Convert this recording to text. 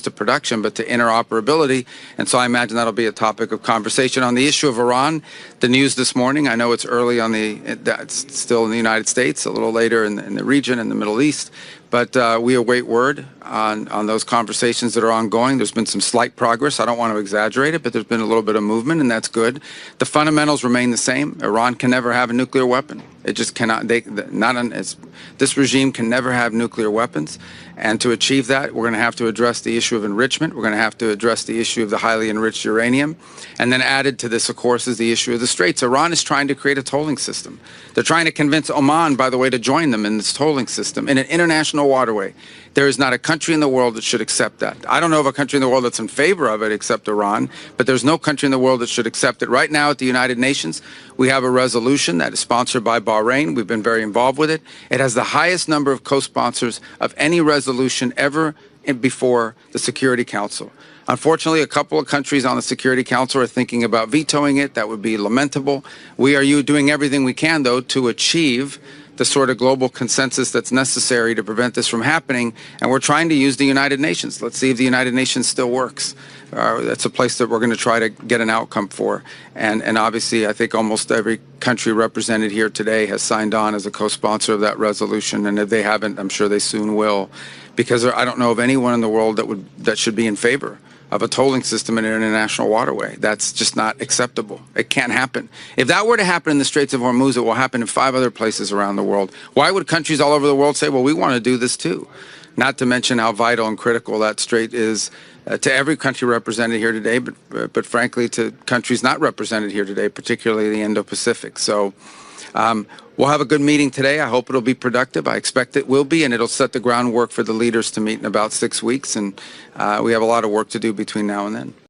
just to production, but to interoperability. And so I imagine that'll be a topic of conversation. On the issue of Iran, the news this morning, I know it's early on it's still in the United States, a little later in the region, in the Middle East, but we await word on those conversations that are ongoing. There's been some slight progress. I don't want to exaggerate it, but there's been a little bit of movement, and that's good. The fundamentals remain the same. Iran can never have a nuclear weapon. It just cannot. This regime can never have nuclear weapons. And to achieve that, we're going to have to address the issue of enrichment. We're going to have to address the issue of the highly enriched uranium. And then added to this, of course, is the issue of the Straits. Iran is trying to create a tolling system. They're trying to convince Oman, by the way, to join them in this tolling system in an international waterway. There is not a country in the world that should accept that. I don't know of a country in the world that's in favor of it except Iran, but there's no country in the world that should accept it. Right now at the United Nations, we have a resolution that is sponsored by Bahrain. We've been very involved with it. It has the highest number of co-sponsors of any resolution ever before the Security Council. Unfortunately, a couple of countries on the Security Council are thinking about vetoing it. That would be lamentable. We are doing everything we can, though, to achieve the sort of global consensus that's necessary to prevent this from happening, and we're trying to use the United Nations. Let's see if the United Nations still works. That's a place that we're going to try to get an outcome for, and obviously I think almost every country represented here today has signed on as a co-sponsor of that resolution, and if they haven't, I'm sure they soon will, because I don't know of anyone in the world that should be in favor of a tolling system in an international waterway. That's just not acceptable. It can't happen. If that were to happen in the Straits of Hormuz, it will happen in 5 other places around the world. Why would countries all over the world say, well, we want to do this too? Not to mention how vital and critical that strait is to every country represented here today, but frankly to countries not represented here today, particularly the Indo-Pacific. So we'll have a good meeting today. I hope it'll be productive. I expect it will be, and it'll set the groundwork for the leaders to meet in about 6 weeks. And we have a lot of work to do between now and then.